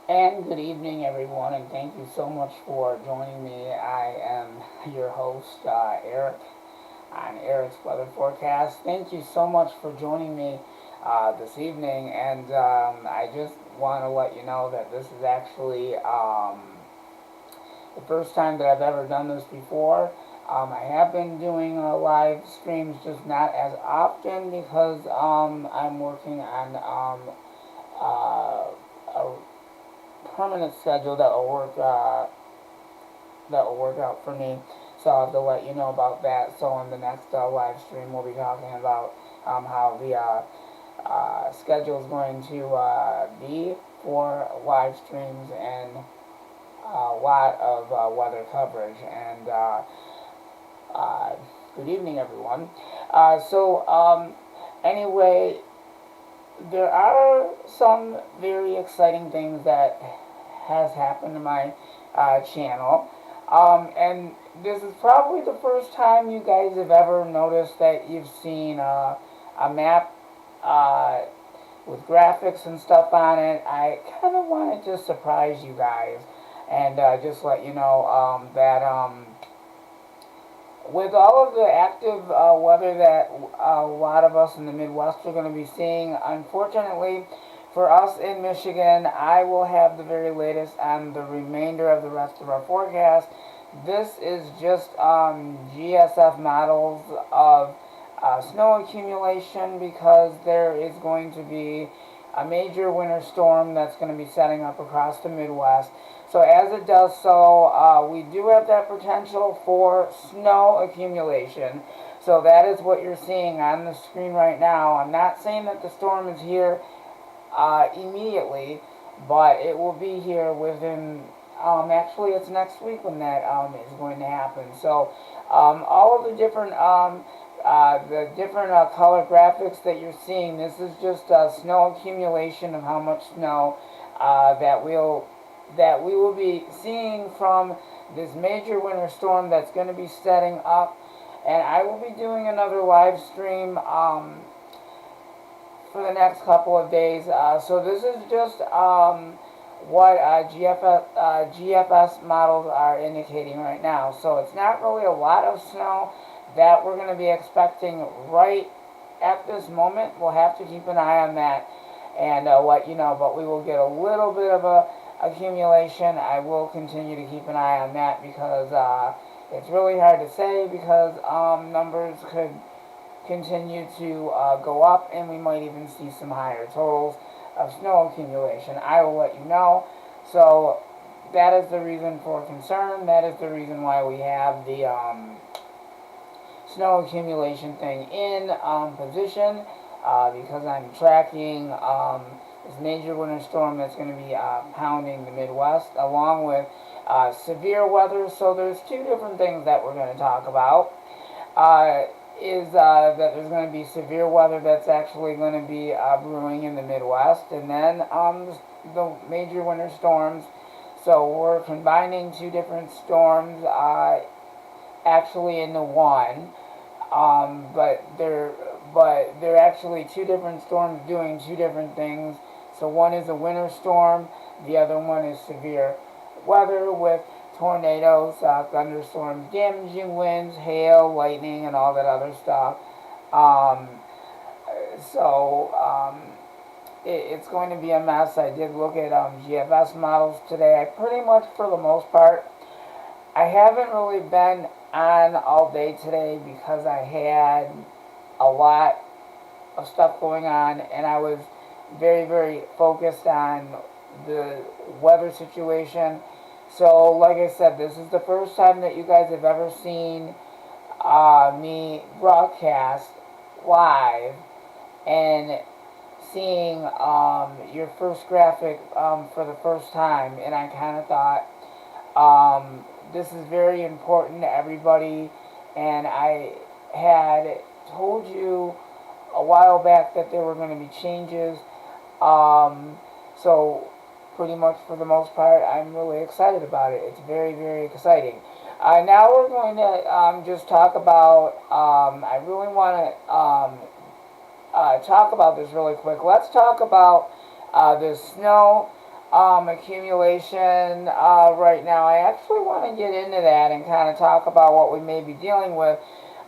And good evening, everyone, and thank you so much for joining me. I am your host, Eric, on Eric's Weather Forecast. Thank you so much for joining me this evening, and I just want to let you know that this is actually the first time that I've ever done this before. I have been doing live streams, just not as often because I'm working on a permanent schedule that will work out for me. So I'll have to let you know about that. So on the next live stream, we'll be talking about how the schedule is going to be for live streams and a lot of weather coverage. And good evening, everyone. Anyway, there are some very exciting things that has happened to my channel. And this is probably the first time you guys have ever noticed that you've seen a map uh, with graphics and stuff on it. I kind of wanted to surprise you guys and just let you know that with all of the active weather that a lot of us in the Midwest are going to be seeing, unfortunately for us in Michigan, I will have the very latest on the remainder of the rest of our forecast. This is just GSF models of snow accumulation because there is going to be a major winter storm that's going to be setting up across the Midwest. So as it does so, we do have that potential for snow accumulation. So that is what you're seeing on the screen right now. I'm not saying that the storm is here immediately, but it will be here within, actually it's next week when that is going to happen. So all of the different color graphics that you're seeing, this is just snow accumulation of how much snow that we will be seeing from this major winter storm that's going to be setting up. And I will be doing another live stream for the next couple of days. So this is just what GFS models are indicating right now. So it's not really a lot of snow that we're going to be expecting right at this moment. We'll have to keep an eye on that and let you know. But we will get a little bit of a accumulation. I will continue to keep an eye on that because it's really hard to say because numbers could continue to go up and we might even see some higher totals of snow accumulation. I will let you know. So that is the reason for concern. That is the reason why we have the snow accumulation thing in position because I'm tracking this major winter storm that's going to be pounding the Midwest along with severe weather. So there's two different things that we're going to talk about. That there's going to be severe weather that's actually going to be brewing in the Midwest, and then the major winter storms. So we're combining two different storms actually into one, but they're actually two different storms doing two different things. So one is a winter storm, the other one is severe weather with tornadoes, thunderstorms, damaging winds, hail, lightning, and all that other stuff. Um, so it's going to be a mess. I did look at GFS models today. I pretty much, for the most part, I haven't really been on all day today because I had a lot of stuff going on and I was very, very focused on the weather situation. So, like I said, this is the first time that you guys have ever seen me broadcast live and seeing your first graphic for the first time. And I kind of thought this is very important to everybody. And I had told you a while back that there were going to be changes. So pretty much for the most part, I'm really excited about it. It's very, very exciting. Now we're going to just talk about, I really want to talk about this really quick. Let's talk about the snow accumulation right now. I actually want to get into that and kind of talk about what we may be dealing with.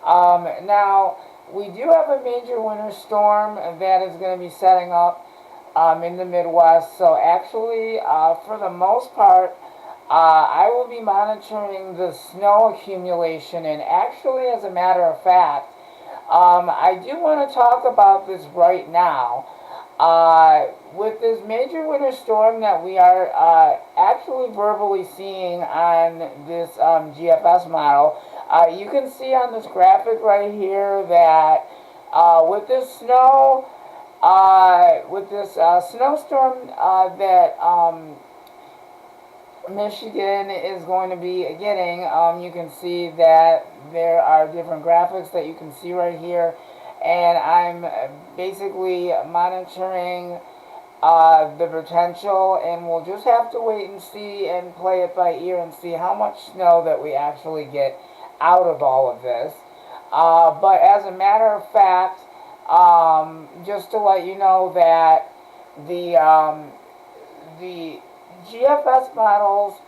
Now, we do have a major winter storm that is going to be setting up in the Midwest. So actually, for the most part, I will be monitoring the snow accumulation. And actually, as a matter of fact, I do want to talk about this right now. With this major winter storm that we are actually verbally seeing on this GFS model, you can see on this graphic right here that with this snow, with this snowstorm that Michigan is going to be getting, you can see that there are different graphics that you can see right here, and I'm basically monitoring the potential, and we'll just have to wait and see and play it by ear and see how much snow that we actually get out of all of this. But as a matter of fact, just to let you know that the GFS models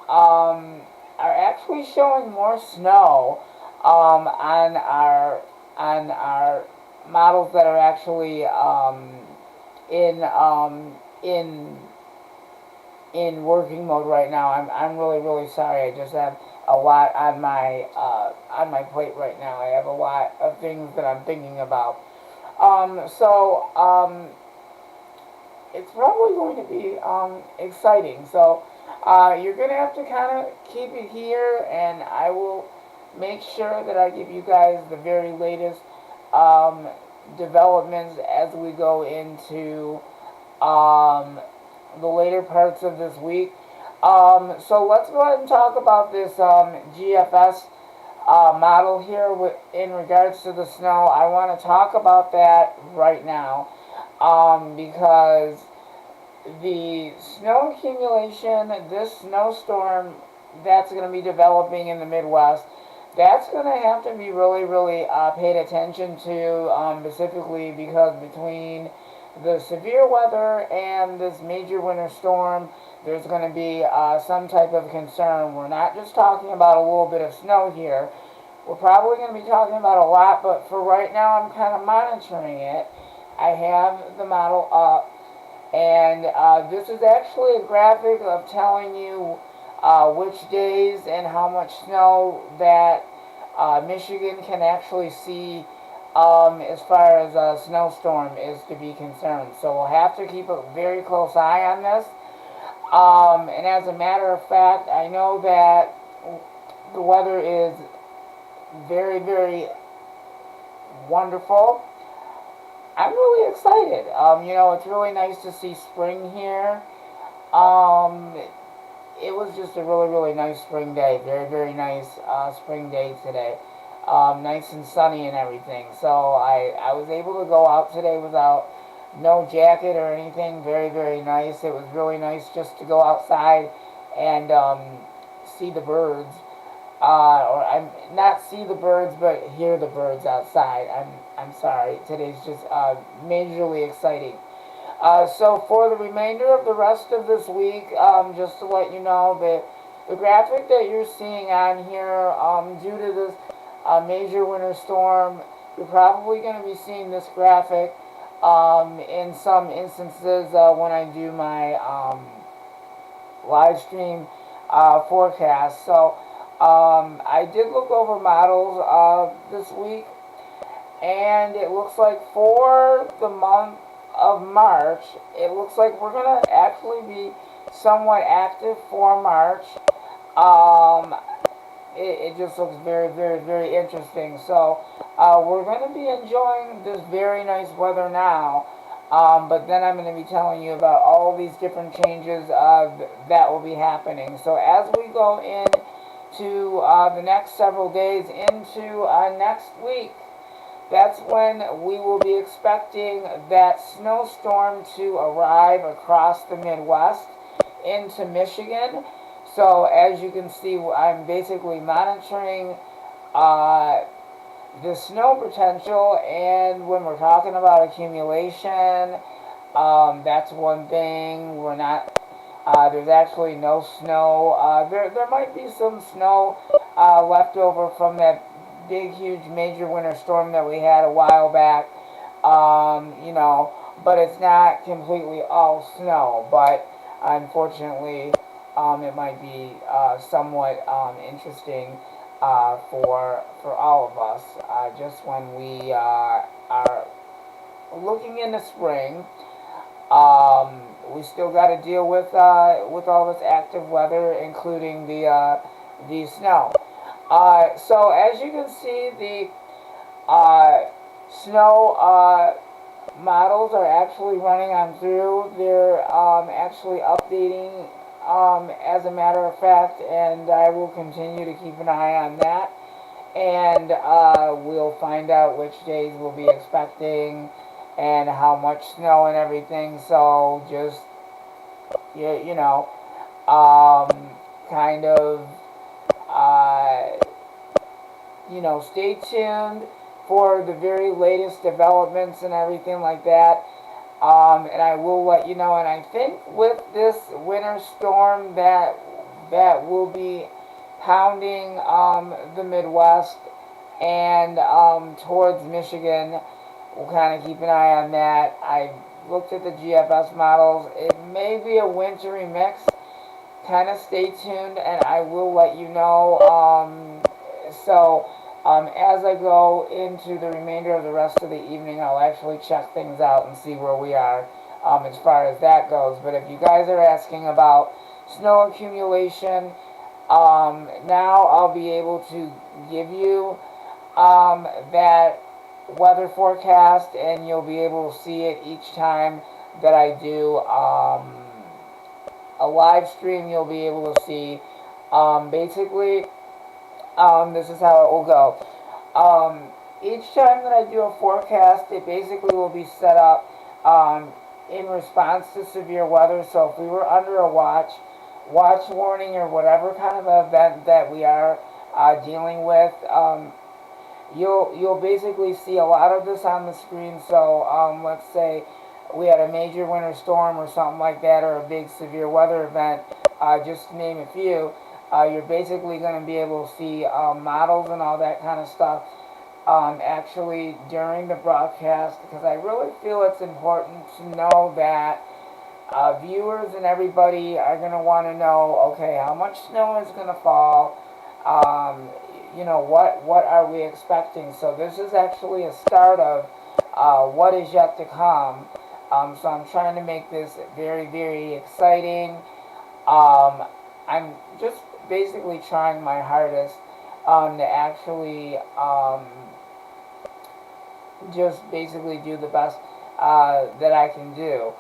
are actually showing more snow on our models that are actually in in working mode right now. I'm really sorry. I just have a lot on my plate right now. I have a lot of things that I'm thinking about. It's probably going to be exciting. So you're going to have to kind of keep it here, and I will make sure that I give you guys the very latest developments as we go into the later parts of this week. So let's go ahead and talk about this GFS model here in regards to the snow. I want to talk about that right now because the snow accumulation, this snowstorm that's going to be developing in the Midwest, that's going to have to be really paid attention to, specifically because between the severe weather and this major winter storm, there's going to be some type of concern. We're not just talking about a little bit of snow here. We're probably going to be talking about a lot, but for right now, I'm kind of monitoring it. I have the model up, and this is actually a graphic of telling you which days and how much snow that Michigan can actually see as far as a snowstorm is to be concerned. So we'll have to keep a very close eye on this. And as a matter of fact, I know that the weather is very wonderful. I'm really excited. It's really nice to see spring here. Um, it was just a really nice spring day. Very nice spring day today. Nice and sunny and everything. So I was able to go out today without no jacket or anything. Very nice. It was really nice just to go outside and see the birds. Or I'm not see the birds, but hear the birds outside. I'm sorry. Today's just majorly exciting. So for the remainder of the rest of this week, just to let you know that the graphic that you're seeing on here, due to this major winter storm, you're probably going to be seeing this graphic in some instances when I do my live stream forecast. So I did look over models this week, and it looks like for the month of March, it looks like we're going to actually be somewhat active for March. Um, it just looks very interesting. So we're going to be enjoying this very nice weather now. But then I'm going to be telling you about all these different changes that will be happening. So as we go into the next several days into next week, that's when we will be expecting that snowstorm to arrive across the Midwest into Michigan. So as you can see, I'm basically monitoring the snow potential, and when we're talking about accumulation, that's one thing. We're not There's actually no snow. There might be some snow left over from that big, huge, major winter storm that we had a while back. You know, but it's not completely all snow. But unfortunately, it might be somewhat interesting for all of us. Just when we are looking into spring, we still got to deal with all this active weather, including the snow. So as you can see, the snow models are actually running on through. They're actually updating as a matter of fact, and I will continue to keep an eye on that. And we'll find out which days we'll be expecting and how much snow and everything. So just you know, kind of uh, stay tuned for the very latest developments and everything like that. And I will let you know. And I think with this winter storm that will be pounding the Midwest and towards Michigan, we'll kind of keep an eye on that. I looked at the GFS models. It may be a wintry mix. Kind of stay tuned, and I will let you know. As I go into the remainder of the rest of the evening, I'll actually check things out and see where we are as far as that goes. But if you guys are asking about snow accumulation, now I'll be able to give you that weather forecast, and you'll be able to see it each time that I do a live stream. You'll be able to see basically this is how it will go. Each time that I do a forecast, it basically will be set up in response to severe weather. So if we were under a watch warning, or whatever kind of event that we are dealing with, you'll basically see a lot of this on the screen. So let's say we had a major winter storm or something like that, or a big severe weather event, just to name a few. You're basically going to be able to see models and all that kind of stuff actually during the broadcast, because I really feel it's important to know that viewers and everybody are going to want to know, okay, how much snow is going to fall, what are we expecting. So this is actually a start of what is yet to come. So I'm trying to make this very, very exciting. I'm just basically trying my hardest to actually just basically do the best that I can do.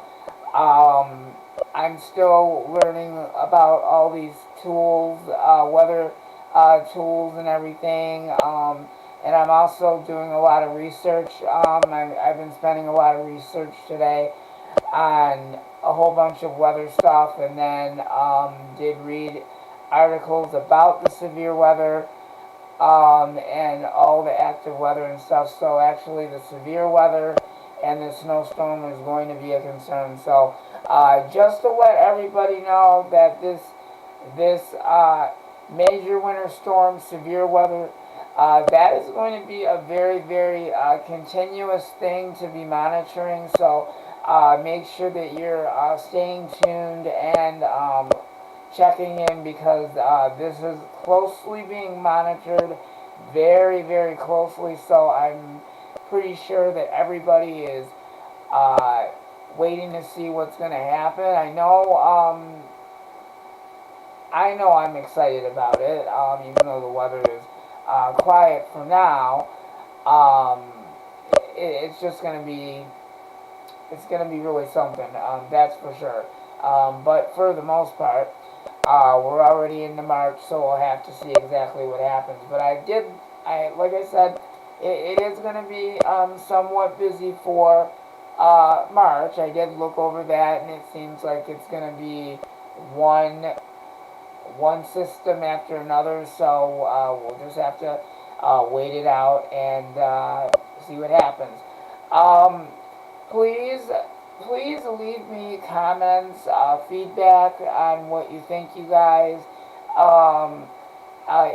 I'm still learning about all these tools, weather tools and everything, and I'm also doing a lot of research. I've been spending a lot of research today on a whole bunch of weather stuff, and then did read articles about the severe weather and all the active weather and stuff. So actually the severe weather and the snowstorm is going to be a concern. So just to let everybody know that this major winter storm, severe weather, that is going to be a very, very continuous thing to be monitoring. So make sure that you're staying tuned and checking in, because this is closely being monitored, very, very closely. So I'm pretty sure that everybody is waiting to see what's going to happen. I know I'm excited about it, even though the weather is quiet for now. It's just going to be, it's going to be really something, that's for sure. But for the most part, we're already into March, so we'll have to see exactly what happens. But like I said, it is going to be somewhat busy for March. I did look over that, and it seems like it's going to be one system after another. So we'll just have to wait it out and see what happens. Please please leave me comments, feedback on what you think, you guys, um,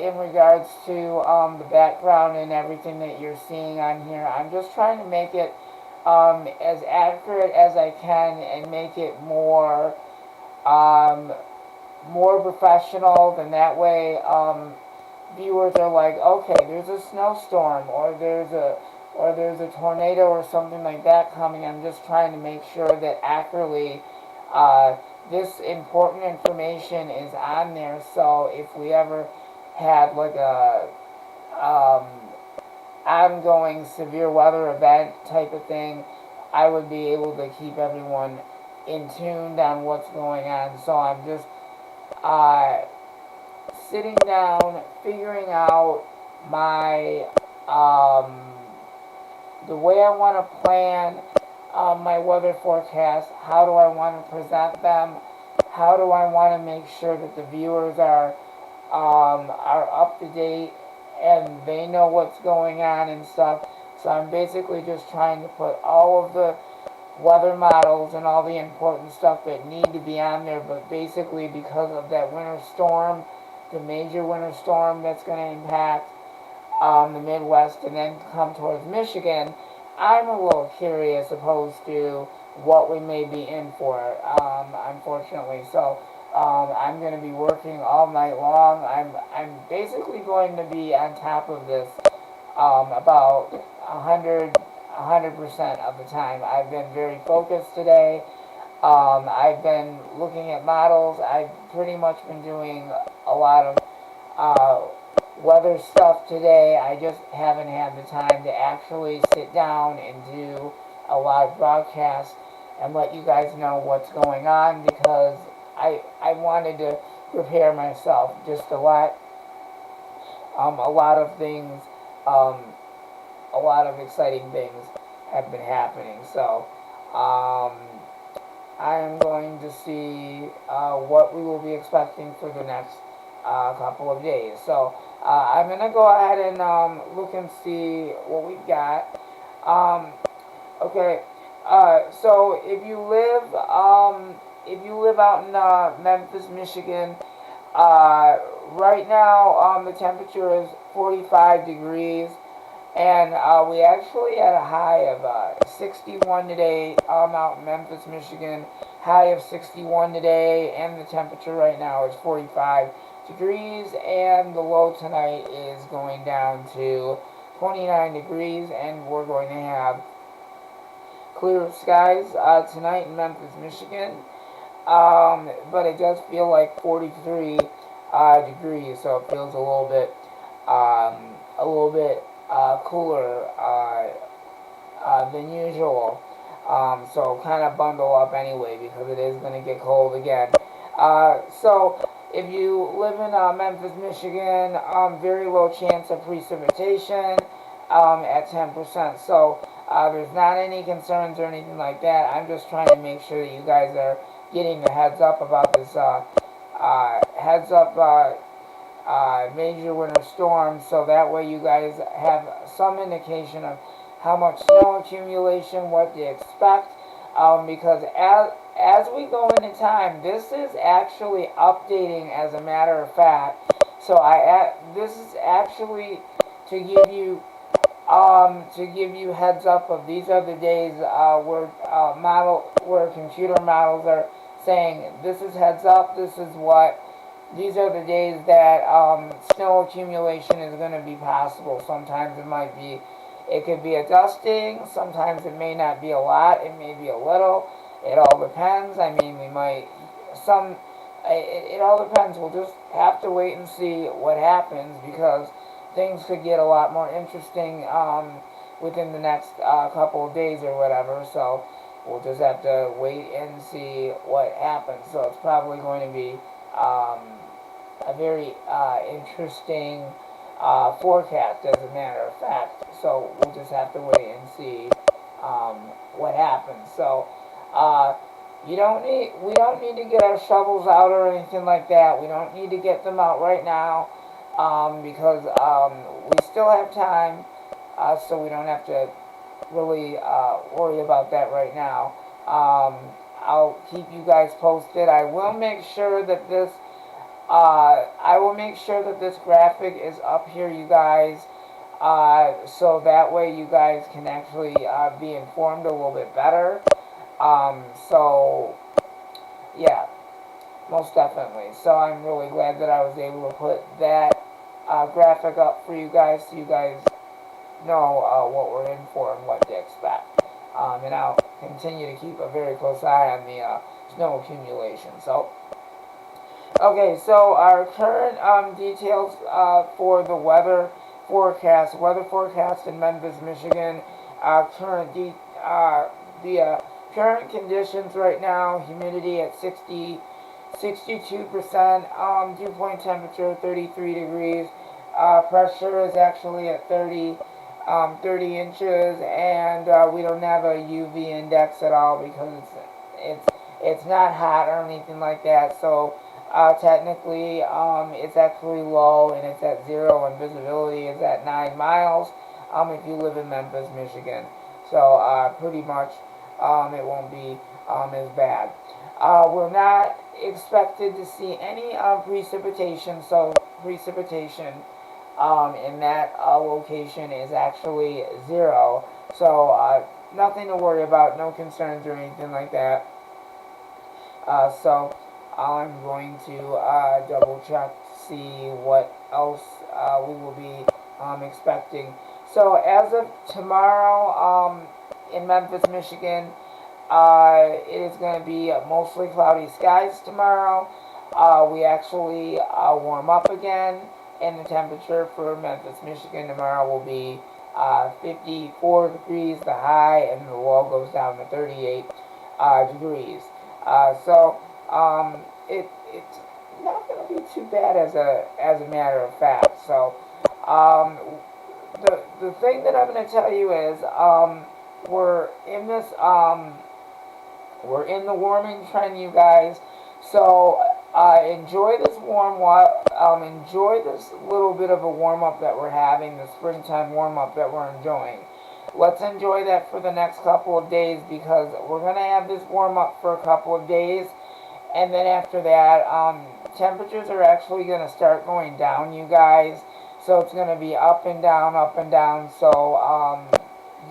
in regards to the background and everything that you're seeing on here. I'm just trying to make it as accurate as I can and make it um, more professional. Then that way viewers are like, okay, there's a snowstorm or there's a tornado or something like that coming. I'm just trying to make sure that accurately uh, this important information is on there. So if we ever had like a um, ongoing severe weather event type of thing, I would be able to keep everyone in tuned on what's going on. So I'm just uh, sitting down, figuring out my the way I want to plan my weather forecast. How do I want to present them? How do I want to make sure that the viewers are up to date and they know what's going on and stuff. So I'm basically just trying to put all of the weather models and all the important stuff that need to be on there, but basically because of that winter storm, the major winter storm that's going to impact the Midwest and then come towards Michigan, I'm a little curious opposed to what we may be in for, unfortunately. So I'm going to be working all night long. I'm basically going to be on top of this about 100% of the time. I've been very focused today. I've been looking at models. I've pretty much been doing a lot of weather stuff today. I just haven't had the time to actually sit down and do a live broadcast and let you guys know what's going on because I wanted to prepare myself just a lot of things, um, a lot of exciting things have been happening. So I am going to see what we will be expecting for the next couple of days. So I'm going to go ahead and look and see what we've got. Okay, so if you live out in Memphis, Michigan, right now the temperature is 45 degrees. And we actually had a high of 61 today out in Memphis, Michigan. High of 61 today, and the temperature right now is 45 degrees. And the low tonight is going down to 29 degrees, and we're going to have clear skies tonight in Memphis, Michigan. But it does feel like 43 degrees, so it feels a little bit cooler than usual. So kind of bundle up anyway because it is going to get cold again. So if you live in Memphis, Michigan, very low chance of precipitation at 10%. So there's not any concerns or anything like that. I'm just trying to make sure that you guys are getting the heads up about this major winter storm, so that way you guys have some indication of how much snow accumulation, what to expect, because as we go into time, this is actually updating as a matter of fact. So this is actually to give you heads up of these are the days where computer models are saying this is heads up, these are the days that snow accumulation is going to be possible. Sometimes it could be a dusting, sometimes it may not be a lot, it may be a little. It all depends. I mean, it all depends. We'll just have to wait and see what happens because things could get a lot more interesting within the next couple of days or whatever. So we'll just have to wait and see what happens. So it's probably going to be a very interesting forecast, as a matter of fact. So we'll just have to wait and see what happens. So we don't need to get our shovels out or anything like that. We don't need to get them out right now because we still have time. So we don't have to really worry about that right now. I'll keep you guys posted. I will make sure that this graphic is up here, you guys, so that way you guys can actually be informed a little bit better. So, yeah, most definitely. So I'm really glad that I was able to put that graphic up for you guys so you guys know what we're in for and what to expect. And I'll continue to keep a very close eye on the snow accumulation. So, okay, so our current details for the weather forecast in Memphis, Michigan. The current conditions right now: humidity at 62%, dew point temperature 33 degrees. Pressure is actually at 30 inches, and we don't have a UV index at all because it's not hot or anything like that. So technically, it's actually low, and it's at 0, and visibility is at 9 miles. If you live in Memphis, Michigan, so pretty much it won't be as bad. We're not expected to see any precipitation, so precipitation in that location is actually 0. So nothing to worry about, no concerns or anything like that. So I'm going to double check to see what else we will be expecting. So as of tomorrow in Memphis, Michigan, it is going to be mostly cloudy skies tomorrow. We actually warm up again, and the temperature for Memphis, Michigan tomorrow will be 54 degrees, the high, and the low goes down to 38 degrees. So it's not going to be too bad as a matter of fact. So the thing that I'm going to tell you is we're in this we're in the warming trend, you guys. So enjoy this enjoy this little bit of a warm up that we're having, the springtime warm up that we're enjoying. Let's enjoy that for the next couple of days because we're gonna have this warm up for a couple of days, and then after that, temperatures are actually gonna start going down, you guys. So it's gonna be up and down, up and down. So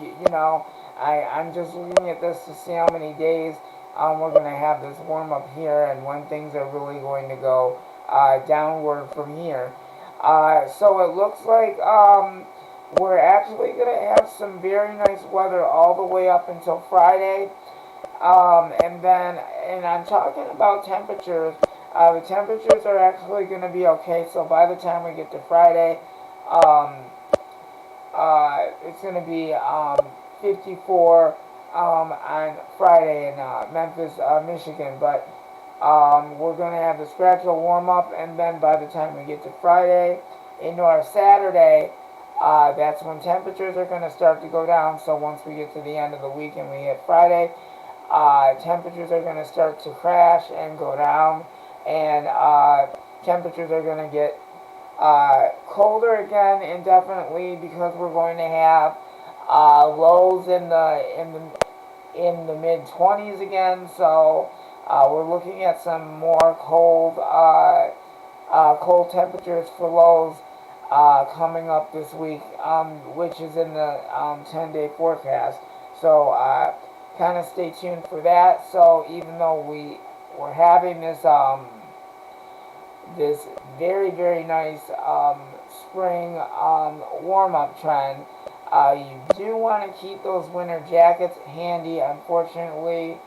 you know, I'm just looking at this to see how many days we're going to have this warm up here and when things are really going to go downward from here. So it looks like we're actually going to have some very nice weather all the way up until Friday. And I'm talking about temperatures. The temperatures are actually going to be okay. So by the time we get to Friday, it's going to be 54 on Friday in Memphis, Michigan. But we're going to have this gradual warm up, and then by the time we get to Friday into our Saturday, that's when temperatures are going to start to go down. So once we get to the end of the week and we hit Friday, temperatures are going to start to crash and go down, and temperatures are going to get colder again indefinitely because we're going to have lows in the mid 20s again. So we're looking at some more cold temperatures for lows coming up this week, which is in the 10-day forecast. So kind of stay tuned for that. So even though we're having this very, very nice spring warm-up trend, you do want to keep those winter jackets handy. Unfortunately,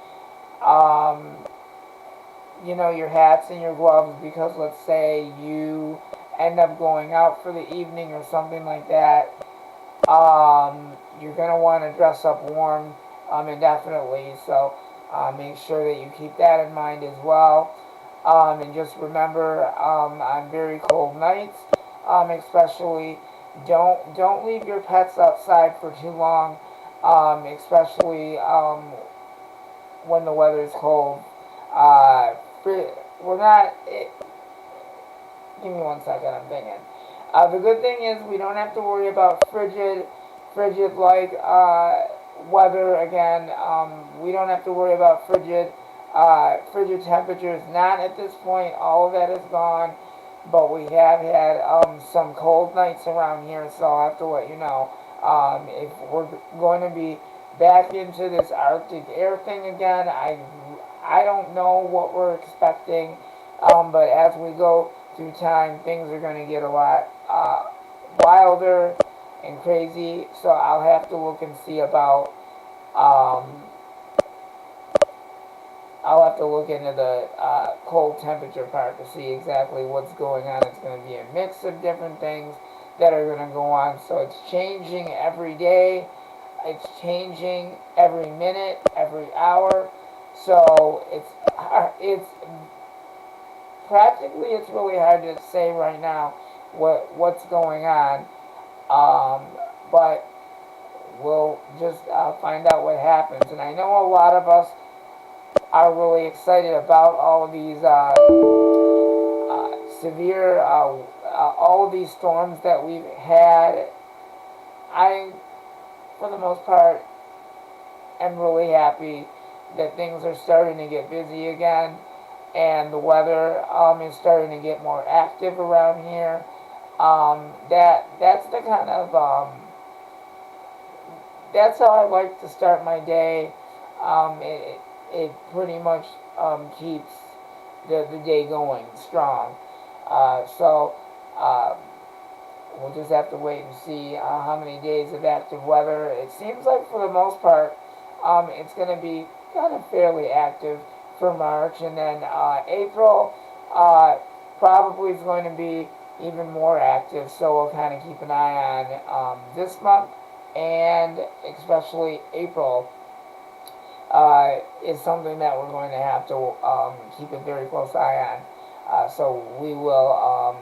you know, your hats and your gloves, because let's say you end up going out for the evening or something like that, you're going to want to dress up warm indefinitely. So make sure that you keep that in mind as well. And just remember, on very cold nights, especially, don't leave your pets outside for too long, especially when the weather is cold. We're not. Give me 1 second. I'm thinking. The good thing is we don't have to worry about frigid weather again. We don't have to worry about frigid temperatures. Not at this point. All of that is gone. But we have had some cold nights around here, so I'll have to let you know. If we're going to be back into this Arctic air thing again, I don't know what we're expecting. But as we go through time, things are going to get a lot wilder and crazy. So I'll have to look and see about. Um, I'll have to look into the cold temperature part to see exactly what's going on. It's going to be a mix of different things that are going to go on. So it's changing every day. It's changing every minute, every hour. So it's practically, it's really hard to say right now what's going on. But we'll just find out what happens. And I know a lot of us are really excited about all of these severe, all of these storms that we've had. I, for the most part, am really happy that things are starting to get busy again, and the weather is starting to get more active around here. That's the kind of that's how I like to start my day. It pretty much keeps the day going strong. So we'll just have to wait and see how many days of active weather. It seems like for the most part, it's going to be kind of fairly active for March, and then April probably is going to be even more active. So we'll kind of keep an eye on this month, and especially April is something that we're going to have to keep a very close eye on. So we will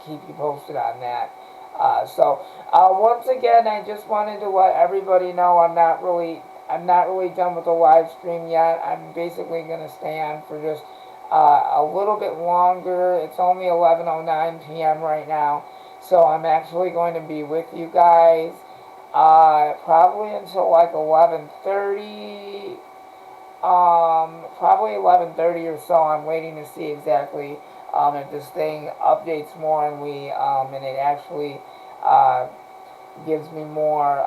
keep you posted on that. Once again, I just wanted to let everybody know I'm not really done with the live stream yet. I'm basically going to stay on for just a little bit longer. It's only 11:09 p.m. right now, so I'm actually going to be with you guys probably until like 11:30. Probably 11:30 or so. I'm waiting to see exactly if this thing updates more and and it actually gives me more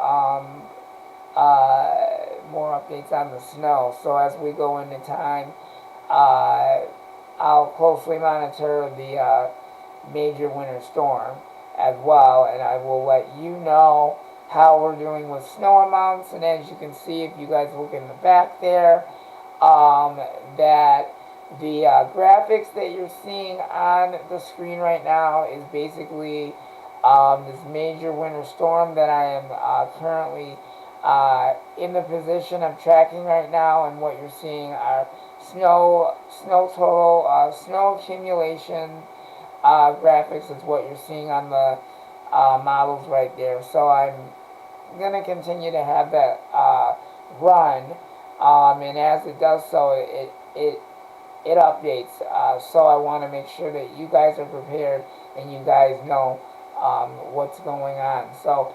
updates on the snow. So as we go into time, I'll closely monitor the major winter storm as well, and I will let you know how we're doing with snow amounts. And as you can see, if you guys look in the back there, that the graphics that you're seeing on the screen right now is basically this major winter storm that I am currently in the position of tracking right now. And what you're seeing are snow total, snow accumulation graphics is what you're seeing on the models right there. So I'm going to continue to have that run, and as it does so, it updates. So I want to make sure that you guys are prepared and you guys know what's going on. So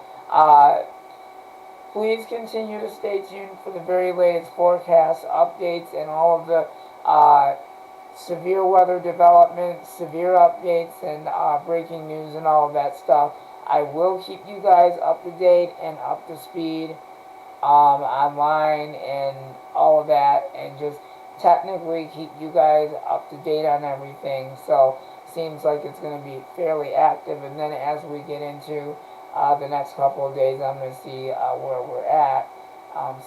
please continue to stay tuned for the very latest forecast updates and all of the severe weather developments, severe updates, and breaking news and all of that stuff. I will keep you guys up to date and up to speed online and all of that, and just technically keep you guys up to date on everything. So seems like it's going to be fairly active, and then as we get into the next couple of days, I'm going to see where we're at.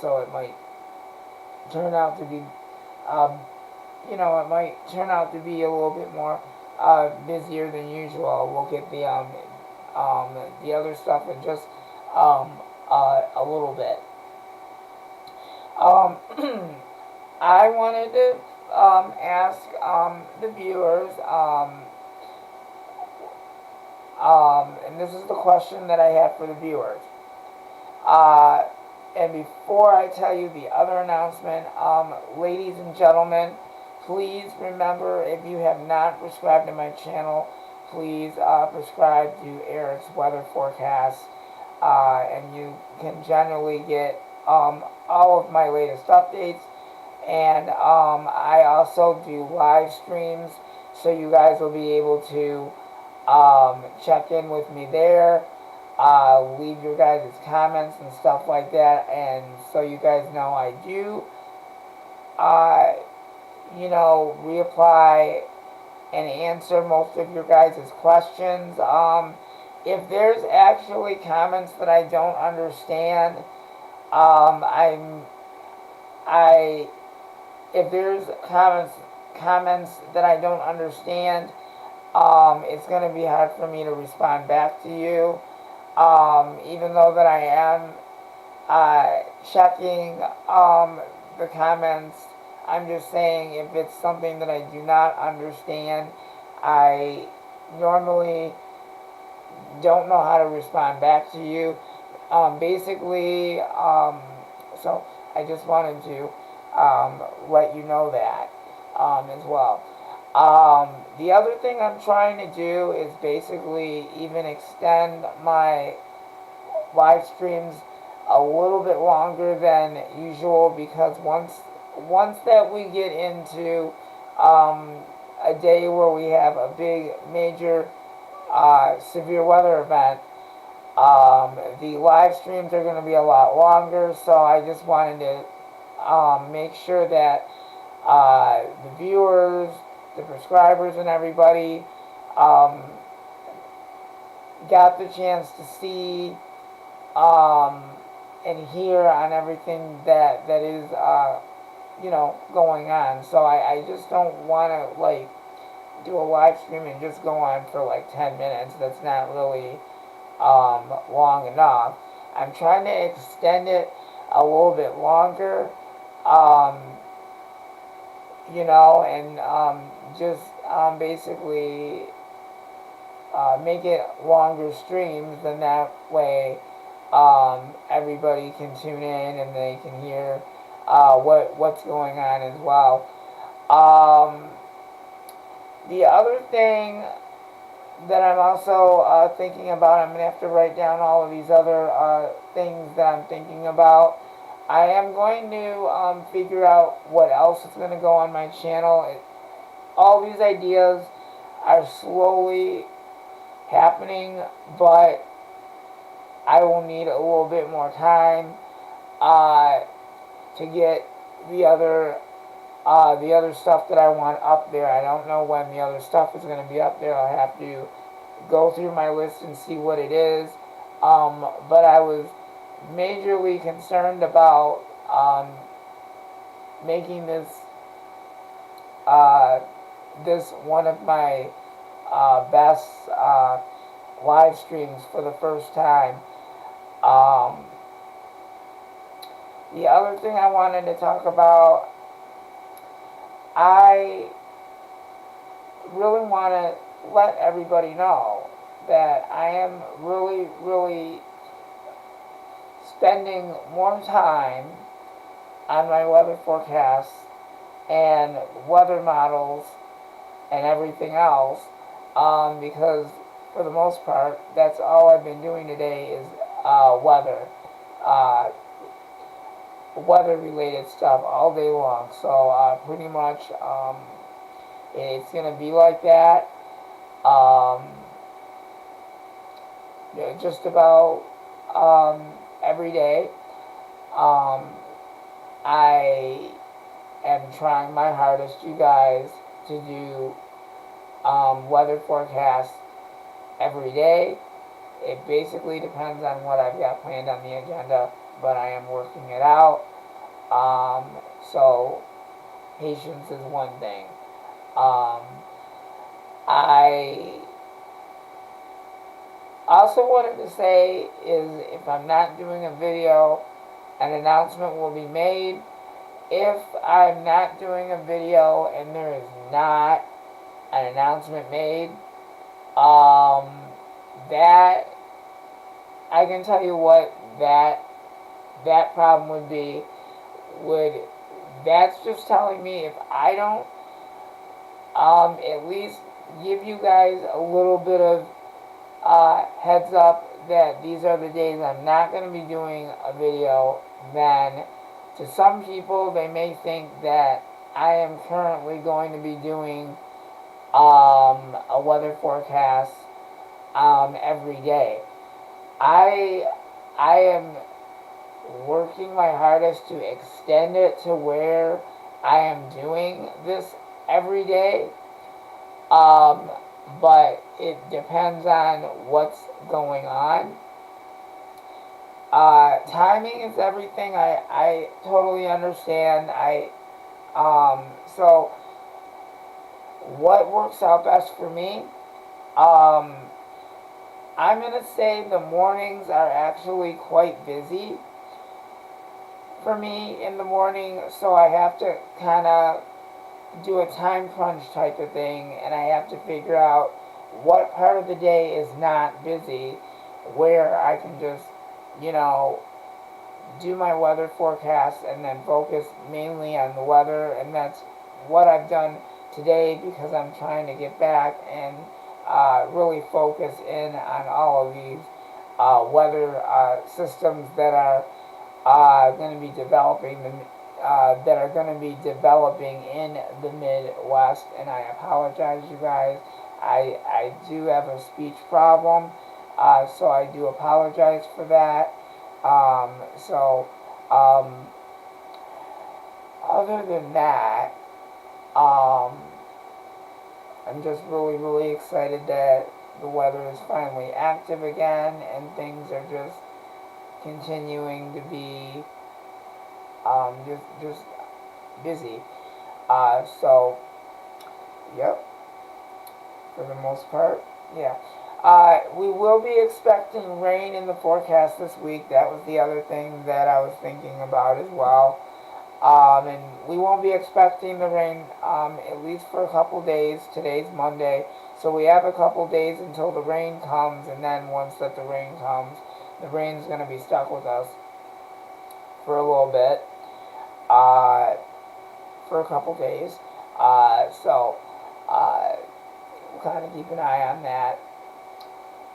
So it might turn out to be it might turn out to be a little bit more busier than usual. We'll get the other stuff in just a little bit. I wanted to ask the viewers, and this is the question that I have for the viewers. And before I tell you the other announcement, ladies and gentlemen, please remember, if you have not subscribed to my channel, please subscribe to Eric's weather forecast, and you can generally get all of my latest updates. And I also do live streams, so you guys will be able to check in with me there, leave your guys' comments and stuff like that, and so you guys know I do, uh, reapply and answer most of your guys' questions. If there's actually comments that I don't understand, I'm I if there's comments that I don't understand, it's going to be hard for me to respond back to you. Even though that I am checking the comments, I'm just saying if it's something that I do not understand, I normally don't know how to respond back to you. Basically, so I just wanted to let you know that as well. The other thing I'm trying to do is basically even extend my live streams a little bit longer than usual, because once that we get into a day where we have a big major severe weather event, the live streams are going to be a lot longer. So I just wanted to make sure that the viewers, the prescribers, and everybody got the chance to see and hear on everything that is going on. So I just don't want to like do a live stream and just go on for like 10 minutes. That's not really long enough. I'm trying to extend it a little bit longer, um, and just basically make it longer streams, and that way everybody can tune in and they can hear what's going on as well. The other thing that I'm also thinking about, I'm going to have to write down all of these other things that I'm thinking about. I am going to figure out what else is going to go on my channel. All these ideas are slowly happening, but I will need a little bit more time to get the other stuff that I want up there. I don't know when the other stuff is going to be up there. I'll have to go through my list and see what it is. But I was majorly concerned about making this this one of my best live streams for the first time. The other thing I wanted to talk about, I really want to let everybody know that I am really, really spending more time on my weather forecasts and weather models and everything else, because for the most part, that's all I've been doing today is uh, weather-related stuff all day long. So pretty much it's going to be like that. Just about every day. I am trying my hardest, you guys, to do weather forecasts every day. It basically depends on what I've got planned on the agenda, but I am working it out. So patience is one thing. I also wanted to say is if I'm not doing a video, an announcement will be made. If I'm not doing a video and there is not an announcement made, that I can tell you what that problem would be. That's just telling me if I don't at least give you guys a little bit of heads up that these are the days I'm not going to be doing a video, then to some people they may think that I am currently going to be doing a weather forecast every day. I I am working my hardest to extend it to where I am doing this every day. Um, but it depends on what's going on. Timing is everything. I totally understand. So what works out best for me? Um, I'm gonna say the mornings are actually quite busy for me in the morning, so I have to kind of do a time crunch type of thing, and I have to figure out what part of the day is not busy, where I can just, you know, do my weather forecast and then focus mainly on the weather, and that's what I've done today because I'm trying to get back and really focus in on all of these weather systems that are going to be developing that are going to be developing in the Midwest. And I apologize, you guys. I do have a speech problem, so I do apologize for that. So, other than that, um, I'm just really, really excited that the weather is finally active again and things are just continuing to be just busy. So, yep, for the most part, yeah. We will be expecting rain in the forecast this week. That was the other thing that I was thinking about as well. And we won't be expecting the rain at least for a couple days. Today's Monday, so we have a couple days until the rain comes, and then once that the rain comes, the rain's going to be stuck with us for a little bit, for a couple days. So we'll kind of keep an eye on that,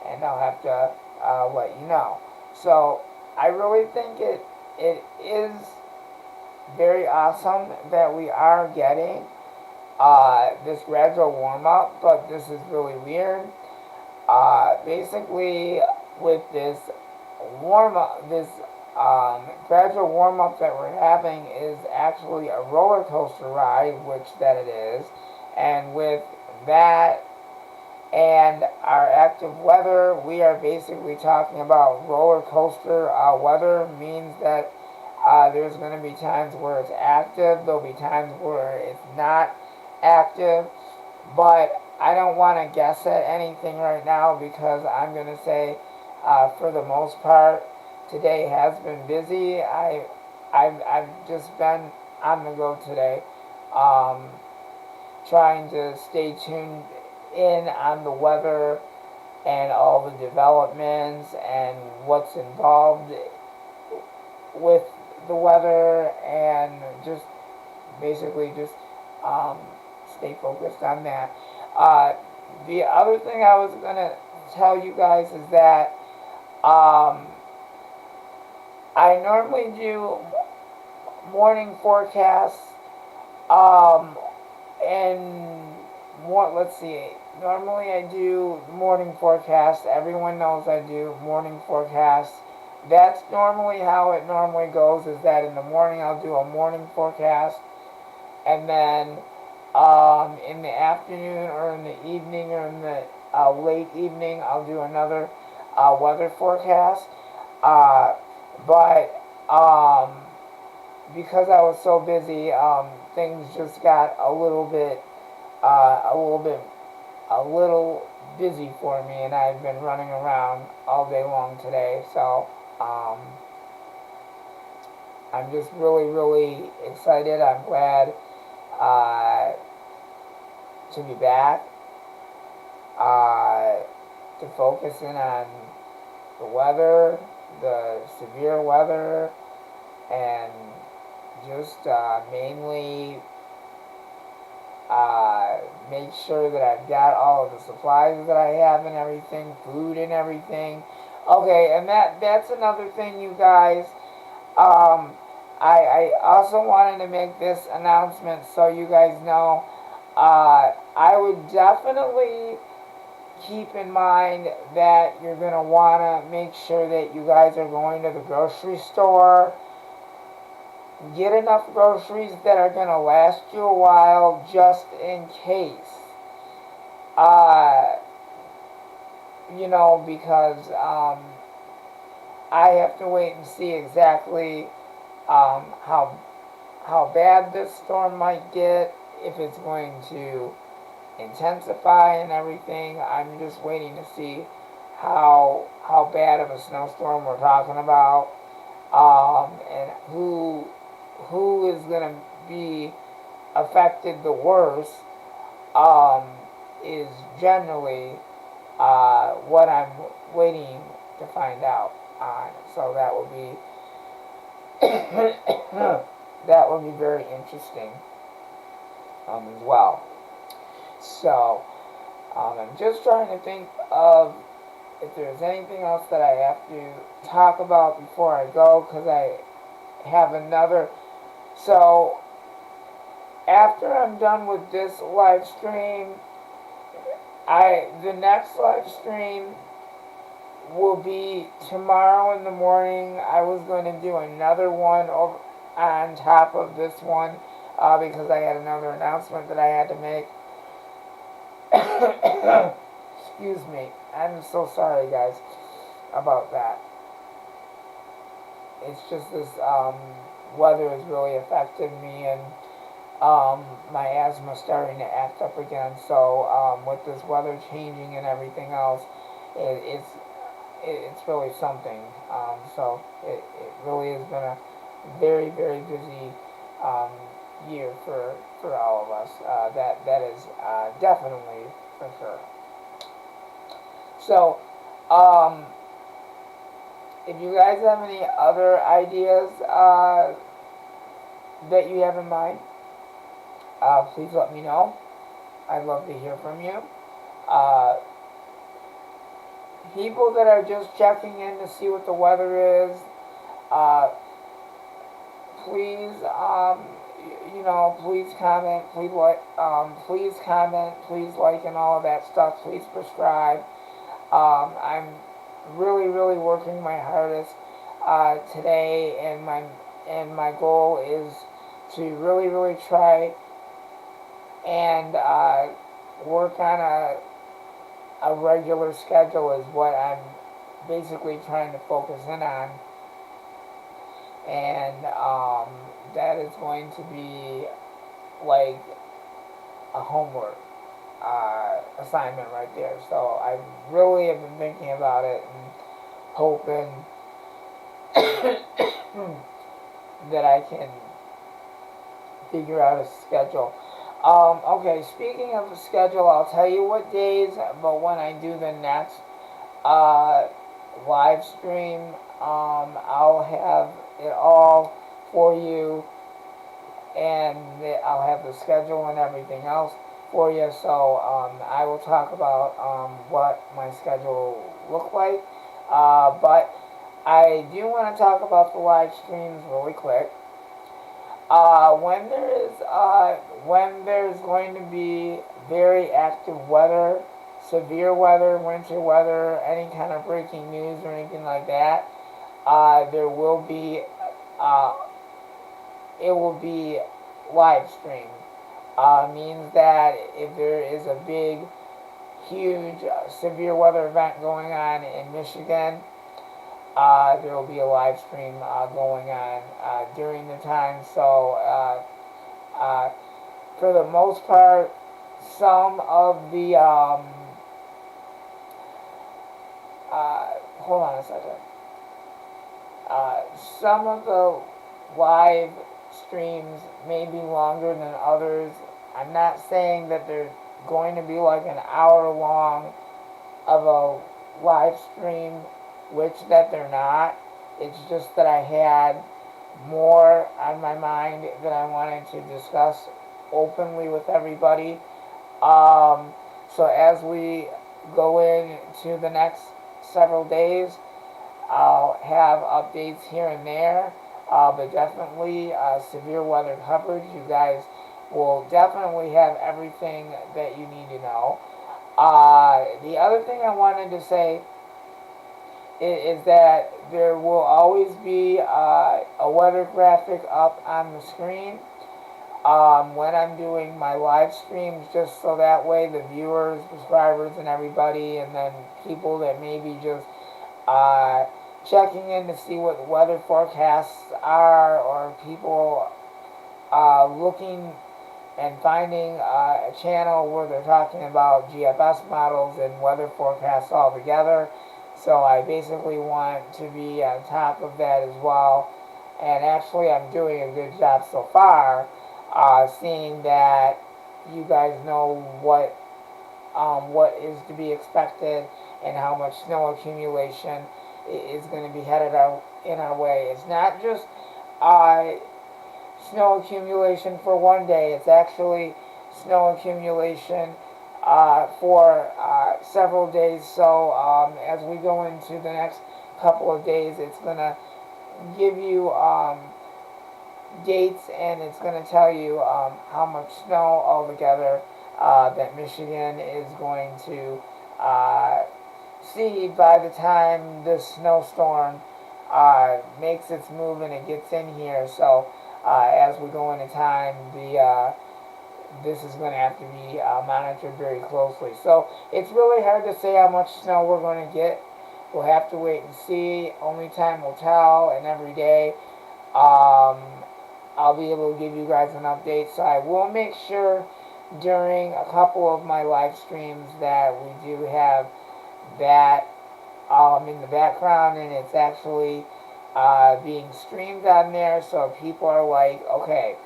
and I'll have to let you know. So I really think it is very awesome that we are getting this gradual warm up, but this is really weird. Basically, with this gradual warm up that we're having is actually a roller coaster ride, which that it is, and with that and our active weather, we are basically talking about roller coaster weather. Means that there's going to be times where it's active, there'll be times where it's not active, but I don't want to guess at anything right now because I'm going to say, for the most part, today has been busy. I've just been on the go today, trying to stay tuned in on the weather and all the developments and what's involved with the weather, and just basically just stay focused on that. The other thing I was gonna tell you guys is that I normally do morning forecasts and more. Let's see. Normally I do morning forecasts. Everyone knows I do morning forecasts. That's normally how it normally goes. Is that in the morning I'll do a morning forecast, and then in the afternoon or in the evening or in the late evening I'll do another weather forecast. But because I was so busy, things just got a little bit a little busy for me, and I've been running around all day long today. So I'm just really, really excited. I'm glad to be back, to focus in on the weather, the severe weather, and just mainly make sure that I've got all of the supplies that I have and everything, food and everything. Okay, and that's another thing, you guys. Um, I also wanted to make this announcement so you guys know. I would definitely keep in mind that you're going to want to make sure that you guys are going to the grocery store. Get enough groceries that are going to last you a while just in case. Uh, because I have to wait and see exactly how bad this storm might get, if it's going to intensify and everything. I'm just waiting to see how bad of a snowstorm we're talking about, and who is going to be affected the worst, um, is generally what I'm waiting to find out on. So that would be that would be very interesting, as well. So I'm just trying to think of if there's anything else that I have to talk about before I go, because I have another. So after I'm done with this live stream, the next live stream will be tomorrow in the morning. I was going to do another one over on top of this one, because I had another announcement that I had to make. Excuse me. I'm so sorry, guys, about that. It's just this weather has really affected me, and my asthma starting to act up again. So with this weather changing and everything else, it's really something. So it really has been a very, very busy um, year for all of us. That is definitely for sure. So if you guys have any other ideas that you have in mind, please let me know. I'd love to hear from you. Uh, People that are just checking in to see what the weather is, uh, please, please comment, please comment, please like and all of that stuff. Please subscribe. I'm really, really working my hardest today, and my goal is to really, really try and work on a regular schedule is what I'm basically trying to focus in on, and that is going to be like a homework assignment right there. So I really have been thinking about it and hoping that I can figure out a schedule. Okay, speaking of the schedule, I'll tell you what days, but when I do the next uh, live stream, I'll have it all for you, and I'll have the schedule and everything else for you. So I will talk about what my schedule look like, but I do want to talk about the live streams really quick. When there's going to be very active weather, severe weather, winter weather, any kind of breaking news or anything like that, there will be uh, it will be live streamed. Means that if there is a big, huge, severe weather event going on in Michigan, there will be a live stream going on during the time. So for the most part, some of the hold on a second. Some of the live streams may be longer than others. I'm not saying that they're going to be like an hour long of a live stream, which that they're not. It's just that I had more on my mind that I wanted to discuss openly with everybody. So as we go into the next several days, I'll have updates here and there, but definitely severe weather coverage. You guys will definitely have everything that you need to know. The other thing I wanted to say is that there will always be a weather graphic up on the screen when I'm doing my live streams, just so that way the viewers, subscribers, and everybody, and then people that maybe just uh, checking in to see what the weather forecasts are, or people looking and finding a channel where they're talking about GFS models and weather forecasts all together. So I basically want to be on top of that as well. And actually I'm doing a good job so far, seeing that you guys know what is to be expected and how much snow accumulation is going to be headed in our way. It's not just uh, snow accumulation for one day. It's actually snow accumulation for several days. So as we go into the next couple of days, it's going to give you dates, and it's going to tell you how much snow altogether that Michigan is going to see by the time this snowstorm makes its move and it gets in here. So as we go into time, this is going to have to be monitored very closely. So it's really hard to say how much snow we're going to get. We'll have to wait and see. Only time will tell, and every day I'll be able to give you guys an update. So I will make sure during a couple of my live streams that we do have that in the background, and it's actually being streamed on there, so people are like, okay,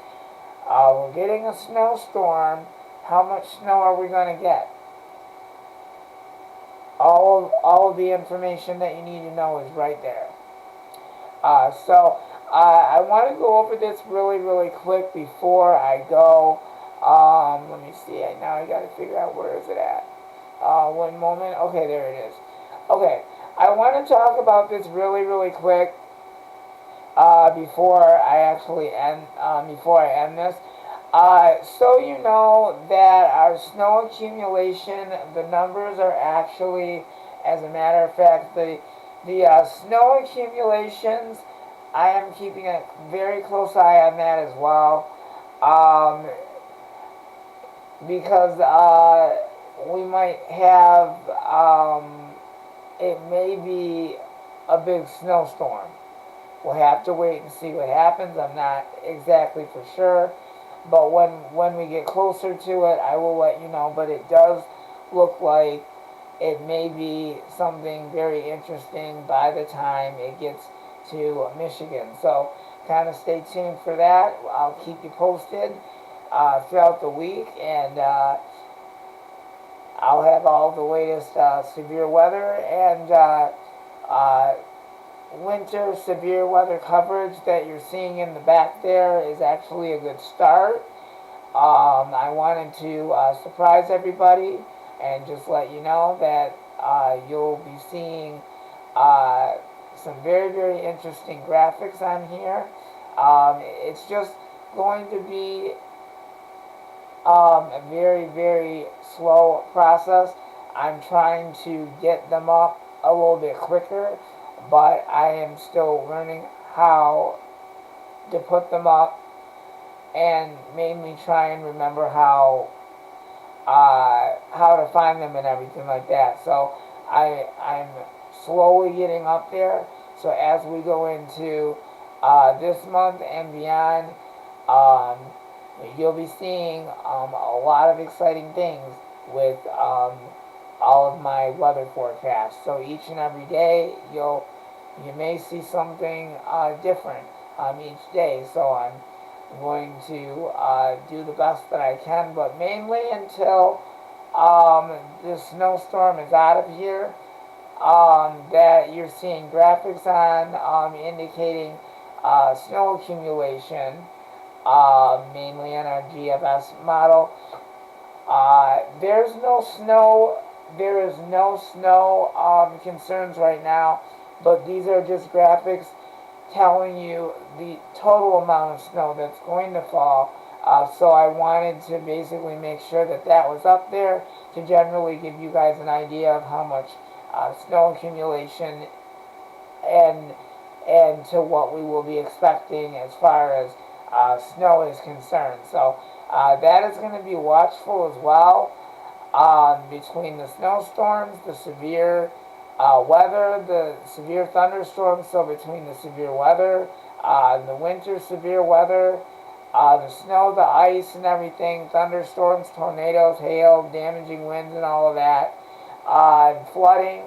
we're getting a snowstorm. How much snow are we going to get? All of the information that you need to know is right there. So I want to go over this really quick before I go. Let me see. Now I got to figure out where is it at. One moment. Okay, there it is. Okay, I want to talk about this really quick before I actually end. Before I end this. So you know that our snow accumulation, the numbers are actually, as a matter of fact, the snow accumulations, I am keeping a very close eye on that as well, because we might have, it may be a big snowstorm. We'll have to wait and see what happens. I'm not exactly for sure. But when we get closer to it, I will let you know. But it does look like it may be something very interesting by the time it gets to Michigan. So kind of stay tuned for that. I'll keep you posted throughout the week. And I'll have all the latest severe weather and winter severe weather coverage that you're seeing in the back there is actually a good start. I wanted to surprise everybody and just let you know that you'll be seeing some very interesting graphics on here. It's just going to be a very slow process. I'm trying to get them up a little bit quicker, but I am still learning how to put them up and mainly try and remember how to find them and everything like that. So I'm slowly getting up there. So as we go into this month and beyond, you'll be seeing a lot of exciting things with all of my weather forecasts. So each and every day you may see something different each day. So I'm going to do the best that I can, but mainly until this snowstorm is out of here, that you're seeing graphics on indicating snow accumulation, mainly in our GFS model. There is no snow concerns right now but these are just graphics telling you the total amount of snow that's going to fall. So I wanted to basically make sure that that was up there to generally give you guys an idea of how much snow accumulation and to what we will be expecting as far as snow is concerned. So that is going to be watchful as well, between the snowstorms, the severe weather, the severe thunderstorms. So between the severe weather, the winter severe weather, the snow, the ice, and everything, thunderstorms, tornadoes, hail, damaging winds, and all of that, and flooding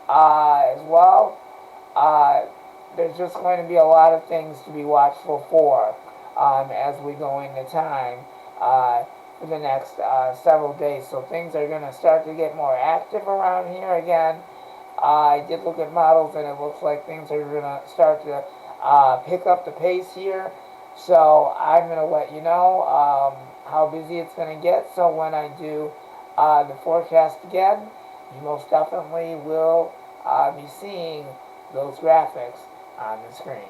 as well. Uh, there's just going to be a lot of things to be watchful for as we go into time for the next several days. So things are going to start to get more active around here again. I did look at models and it looks like things are going to start to pick up the pace here. So I'm going to let you know how busy it's going to get. So when I do the forecast again, you most definitely will be seeing those graphics on the screen.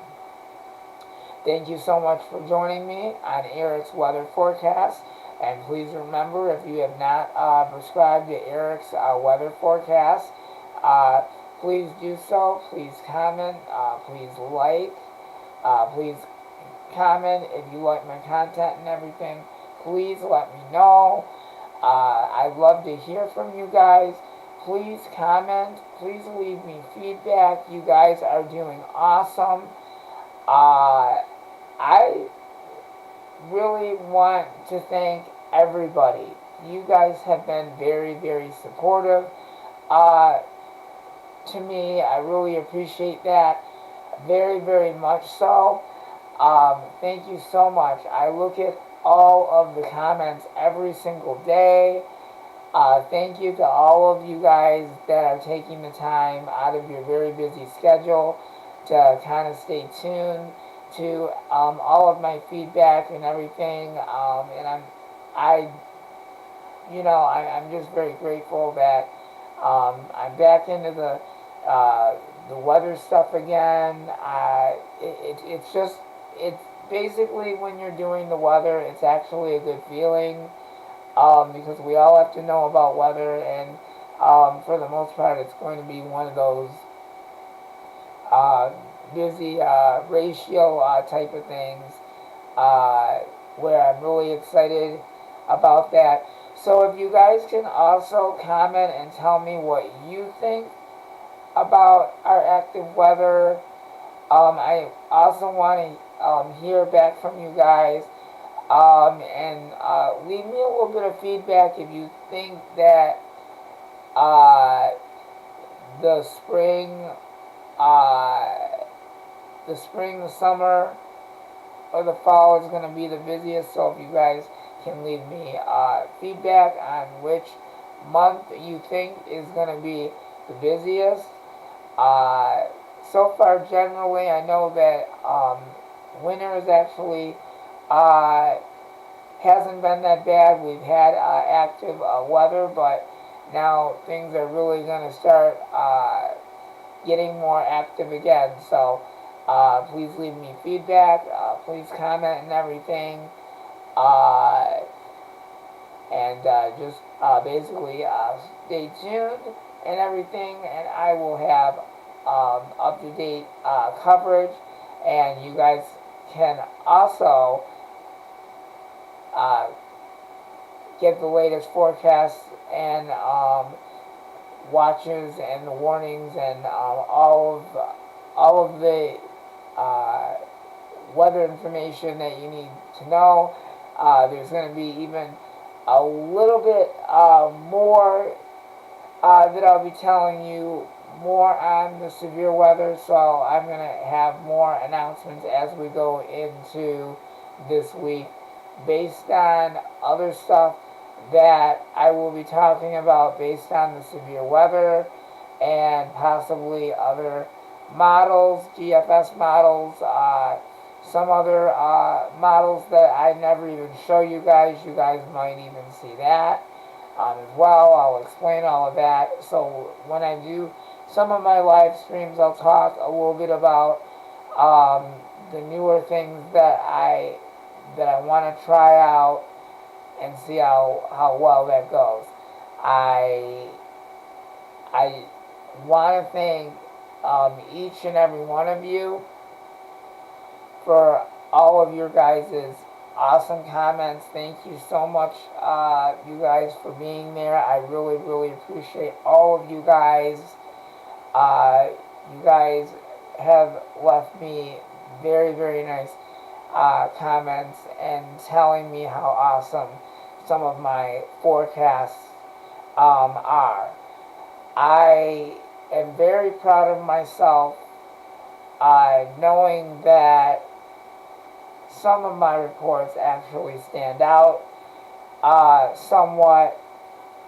Thank you so much for joining me on Eric's weather forecast. And please remember, if you have not subscribed to Eric's weather forecast, please do so. Please comment. Please like. Please comment if you like my content and everything. Please let me know. I'd love to hear from you guys. Please comment. Please leave me feedback. You guys are doing awesome. I really want to thank everybody. You guys have been very, very supportive to me. I really appreciate that very, very much so. Thank you so much. I look at all of the comments every single day. Thank you to all of you guys that are taking the time out of your very busy schedule to kind of stay tuned to all of my feedback and everything. And I'm just very grateful that I'm back into the weather stuff again. It's basically, when you're doing the weather, it's actually a good feeling. Because we all have to know about weather, and for the most part, it's going to be one of those busy ratio type of things where I'm really excited about that. So if you guys can also comment and tell me what you think about our active weather. I also want to hear back from you guys. And leave me a little bit of feedback if you think that the spring, the summer, or the fall is going to be the busiest. So if you guys can leave me feedback on which month you think is going to be the busiest. So far, generally, I know that winter is actually hasn't been that bad. We've had active weather, but now things are really going to start getting more active again. So please leave me feedback. Please comment and everything. And just basically stay tuned and everything, and I will have up-to-date coverage, and you guys can also get the latest forecasts and watches and the warnings and all of the weather information that you need to know. There's going to be even a little bit more that I'll be telling you more on the severe weather, so I'm going to have more announcements as we go into this week based on other stuff that I will be talking about based on the severe weather and possibly other models, GFS models, some other models that I never even show you guys. You guys might even see that as well. I'll explain all of that. So when I do some of my live streams, I'll talk a little bit about the newer things that I want to try out and see how well that goes. I I want to thank each and every one of you for all of your guys' awesome comments. Thank you so much, you guys, for being there. I really, really appreciate all of you guys. Uh, you guys have left me very, very nice comments and telling me how awesome some of my forecasts are. I am very proud of myself, knowing that some of my reports actually stand out somewhat,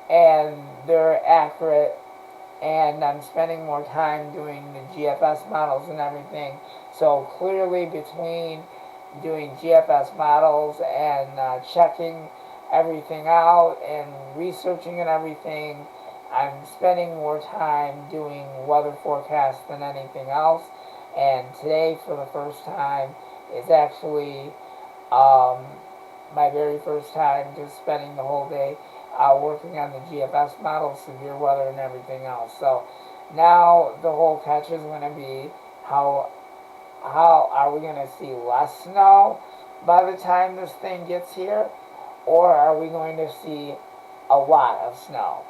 and they're accurate, and I'm spending more time doing the GFS models and everything. So clearly, between doing GFS models and checking everything out and researching and everything, I'm spending more time doing weather forecasts than anything else. And today, for the first time, is actually um, my very first time just spending the whole day working on the GFS model, severe weather, and everything else. So now the whole catch is going to be how are we going to see less snow by the time this thing gets here, or are we going to see a lot of snow?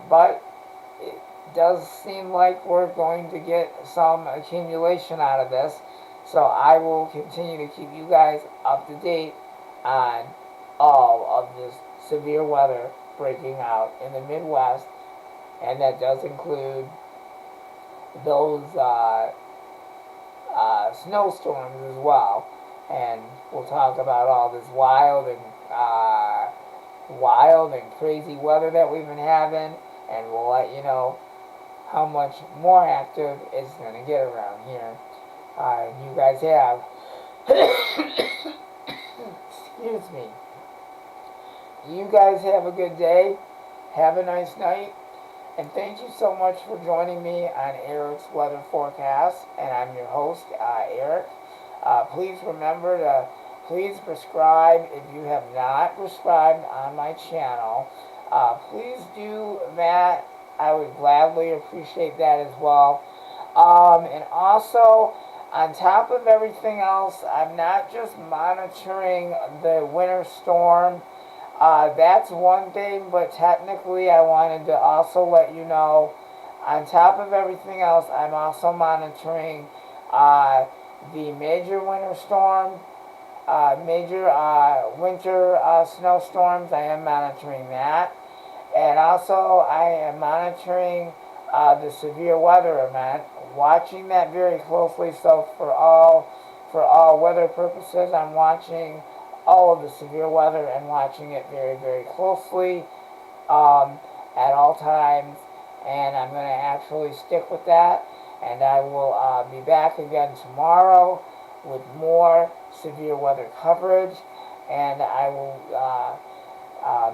But it does seem like we're going to get some accumulation out of this. So I will continue to keep you guys up to date on all of this severe weather breaking out in the Midwest, and that does include those snowstorms as well. And we'll talk about all this wild and crazy weather that we've been having, and we'll let you know how much more active it's going to get around here. You guys have, excuse me, you guys have a good day, have a nice night, and thank you so much for joining me on Eric's Weather Forecast, and I'm your host, Eric. Please remember to please prescribe if you have not prescribed on my channel. Please do that. I would gladly appreciate that as well. And also, on top of everything else, I'm not just monitoring the winter storm. That's one thing, but technically I wanted to also let you know, on top of everything else, I'm also monitoring the major winter storm, major winter snowstorms. I am monitoring that. And also I am monitoring the severe weather event, watching that very closely. So for all weather purposes, I'm watching all of the severe weather and watching it very, very closely at all times, and I'm going to actually stick with that, and I will be back again tomorrow with more severe weather coverage, and I will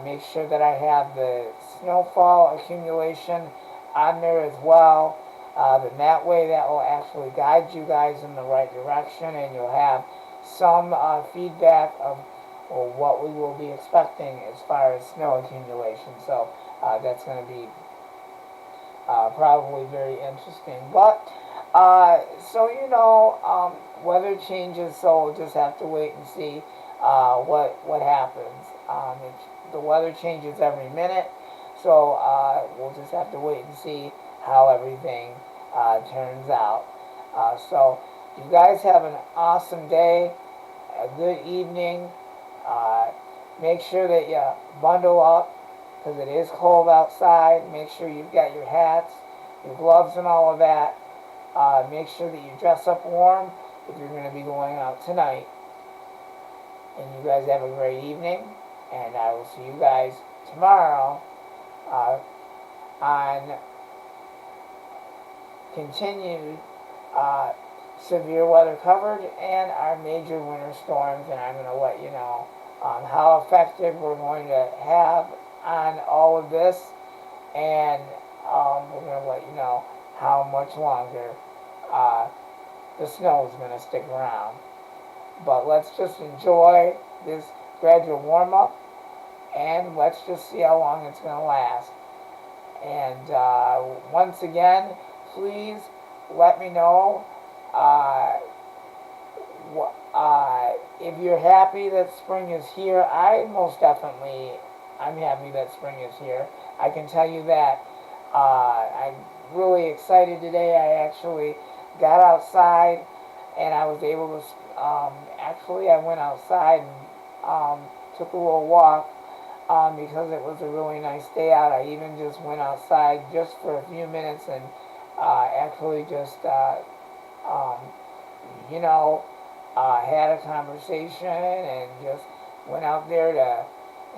make sure that I have the snowfall accumulation on there as well. Then that way that will actually guide you guys in the right direction, and you'll have some feedback of what we will be expecting as far as snow accumulation. So that's going to be probably very interesting. But so weather changes, so we'll just have to wait and see what happens. The weather changes every minute, so we'll just have to wait and see how everything turns out. So you guys have an awesome day, a good evening. Make sure that you bundle up because it is cold outside. Make sure you've got your hats, your gloves, and all of that. Make sure that you dress up warm if you're going to be going out tonight. And you guys have a great evening, and I will see you guys tomorrow on continued severe weather coverage and our major winter storms, and I'm going to let you know how effective we're going to have on all of this, and we're going to let you know how much longer uh, the snow is going to stick around. But let's just enjoy this gradual warm up, and let's just see how long it's going to last. And once again, please let me know uh, if you're happy that spring is here. I'm happy that spring is here. I can tell you that. I'm really excited today. I actually got outside and I was able to, actually I went outside and took a little walk because it was a really nice day out. I even just went outside just for a few minutes and actually just, um, you know, had a conversation and just went out there to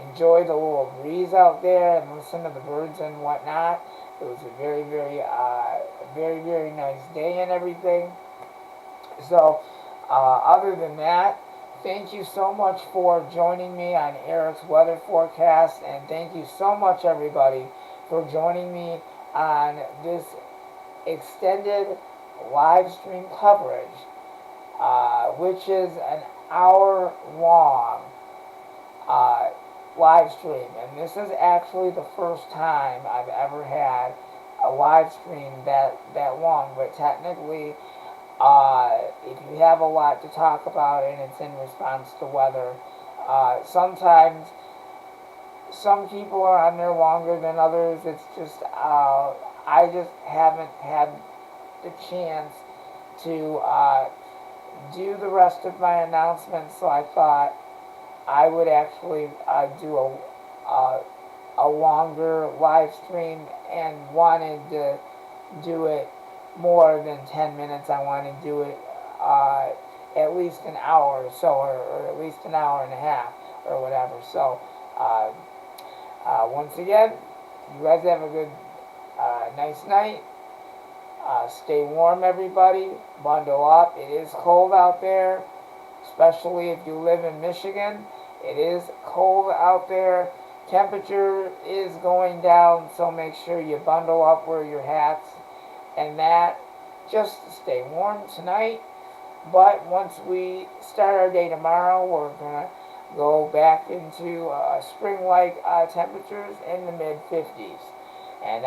enjoy the little breeze out there and listen to the birds and whatnot. It was a very nice day and everything. So, other than that, thank you so much for joining me on Eric's weather forecast, and thank you so much, everybody, for joining me on this extended live stream coverage, which is an hour long uh, live stream. And this is actually the first time I've ever had a live stream that long, but technically, if you have a lot to talk about and it's in response to weather, sometimes some people are on there longer than others. It's just, I just haven't had the chance to do the rest of my announcements, so I thought I would actually do a longer live stream and wanted to do it more than 10 minutes. I wanted to do it at least an hour or so, or at least an hour and a half, or whatever. So, once again, you guys have a good, nice night. Stay warm, everybody. Bundle up. It is cold out there, especially if you live in Michigan. It is cold out there. Temperature is going down, so make sure you bundle up, wear your hats, and that, just to stay warm tonight. But once we start our day tomorrow, we're going to go back into spring-like temperatures in the mid-50s.